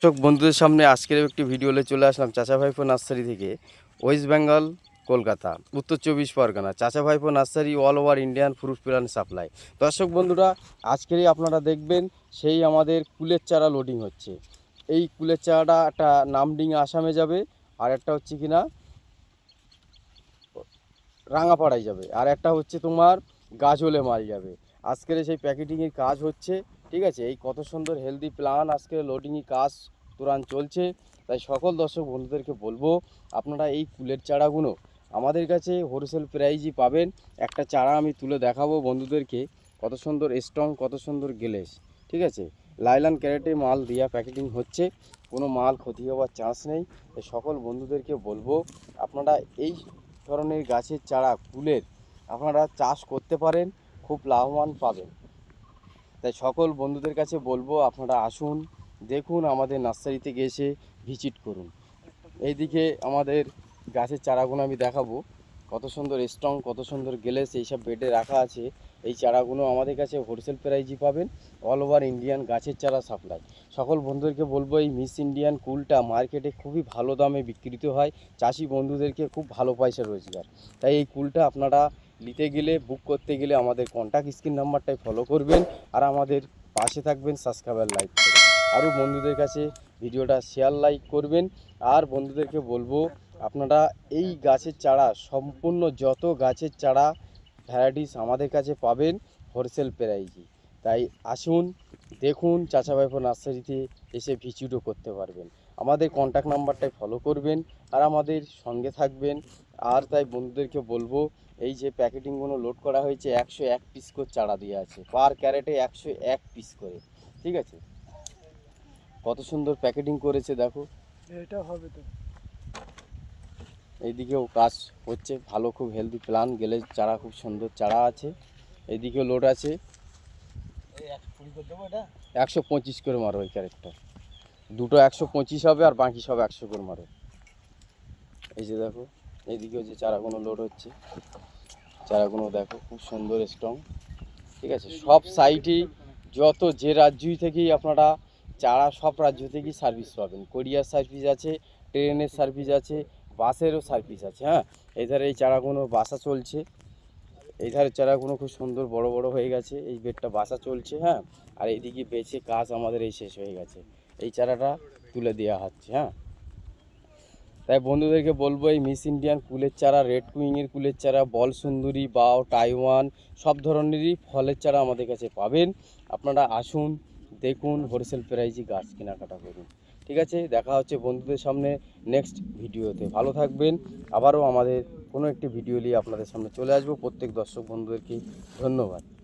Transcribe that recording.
দর্শক বন্ধুদের সামনে আজকের একটি ভিডিও নিয়ে চলে আসলাম চাচা ভাইপো নার্সারি থেকে, ওয়েস্ট বেঙ্গল, কলকাতা, উত্তর 24 পরগনা। চাচা ভাইপো nursery all over Indian fruit plant supply. দর্শক বন্ধুরা, আজকেরই আপনারা দেখবেন সেই আমাদের কুলের চারা লোডিং হচ্ছে। এই কুলের চারাটা একটা নামডিং আসামে যাবে, আর একটা হচ্ছে কিনা রাঙাপাড়ায় যাবে, আর একটা হচ্ছে তোমার গাজলে মাল যাবে। আজকের সেই প্যাকেটিংয়ের কাজ হচ্ছে, ঠিক আছে। এই কত সুন্দর হেলদি প্ল্যান আজকের লোডিংয়ের কাজ তুরান চলছে। তাই সকল দর্শক বন্ধুদেরকে বলবো, আপনারা এই কুলের চারাগুলো আমাদের কাছে হোলসেল প্রাইজই পাবেন। একটা চারা আমি তুলে দেখাবো বন্ধুদেরকে, কত সুন্দর স্ট্রং, কত সুন্দর গ্লেস, ঠিক আছে। লাইলন ক্যারেটে মাল দিয়া প্যাকেটিং হচ্ছে, কোনো মাল ক্ষতি হওয়ার চান্স নেই। সকল বন্ধুদেরকে বলবো, আপনারা এই ধরনের গাছের চারা কুলের আপনারা চাষ করতে পারেন, খুব লাভবান পাবেন। তাই সকল বন্ধুদের কাছে বলবো, আপনারা আসুন, দেখুন, আমাদের নার্সারিতে এসে ভিজিট করুন। এইদিকে আমাদের গাছের চারাগুলো আমি দেখাবো, কত সুন্দর স্ট্রং, কত সুন্দর গ্লেস এইসব বেডে রাখা আছে। এই চারাগুলো আমাদের কাছে হোলসেল প্রাইজই পাবেন, অল ওভার ইন্ডিয়ান গাছের চারা সাপ্লাই। সকল বন্ধুদেরকে বলবো, এই মিস ইন্ডিয়ান কুলটা মার্কেটে খুবই ভালো দামে বিক্রিত হয়, চাষি বন্ধুদেরকে খুব ভালো পয়সা রোজগার। তাই এই কুলটা আপনারা নিতে গেলে, বুক করতে গেলে আমাদের কন্ট্যাক্ট স্ক্রিন নাম্বারটাই ফলো করবেন, আর আমাদের পাশে থাকবেন, সাবস্ক্রাইবার লাইক করবেন। আরও বন্ধুদের কাছে ভিডিওটা শেয়ার লাইক করবেন। আর বন্ধুদেরকে বলবো, আপনারা এই গাছের চারা সম্পূর্ণ যত গাছের চারা ভ্যারাইটিস আমাদের কাছে পাবেন হোলসেল প্রাইজে। তাই আসুন, দেখুন, চাচা ভাইপো নার্সারিতে এসে ভিজিটও করতে পারবেন। আমাদের কন্ট্যাক্ট নাম্বারটাই ফলো করবেন আর আমাদের সঙ্গে থাকবেন। আর তাই বন্ধুদেরকে বলবো, এই যে প্যাকেটিংগুলো লোড করা হয়েছে, 101 পিস করে চারা দিয়ে আছে, পার ক্যারেটে 101 পিস করে, ঠিক আছে। কত সুন্দর প্যাকেটিং করেছে দেখো। এটা হবে তো। এইদিকেও কাজ হচ্ছে ভালো, খুব হেলদি প্ল্যান গেলে চারা, খুব সুন্দর চারা আছে। এইদিকেও লোড আছে। 125 করে মারো ওই ক্যারেটটা, দুটো 125 হবে, আর বাকি সব 100 করে মারো। এই যে দেখো, এইদিকেও যে চারাগুলো লোড হচ্ছে, চারাগুলো দেখো খুব সুন্দর স্ট্রং, ঠিক আছে। সব সাইটেই যত যে রাজ্যই থেকেই আপনারা চারা, সব রাজ্য থেকেই সার্ভিস পাবেন। কোরিয়ার সার্ভিস আছে, ট্রেনের সার্ভিস আছে, বাসেরও সার্ভিস আছে। হ্যাঁ, এই ধারে এই চারাগুলো বাসা চলছে, এই ধারে চারাগুলো খুব সুন্দর বড় বড় হয়ে গেছে, এই বেডটা বাসা চলছে। হ্যাঁ, আর এইদিকে বেচে কাজ আমাদের এই শেষ হয়ে গেছে, এই চারাটা তুলে দেওয়া হচ্ছে। হ্যাঁ, তাই বন্ধুদেরকে বলবো, এই মিস ইন্ডিয়ান কুলের চারা, রেড কুইংয়ের কুলের চারা, বল সুন্দরী, বাও, টাইওয়ান, সব ধরনেরই ফলের চারা আমাদের কাছে পাবেন। আপনারা আসুন, দেখুন, হোলসেল প্রাইজে গাছ কেনাকাটা করুন, ঠিক আছে। দেখা হচ্ছে বন্ধুদের সামনে নেক্সট ভিডিওতে। ভালো থাকবেন। আবারও আমাদের কোনো একটি ভিডিও নিয়ে আপনাদের সামনে চলে আসবো। প্রত্যেক দর্শক বন্ধুদেরকে ধন্যবাদ।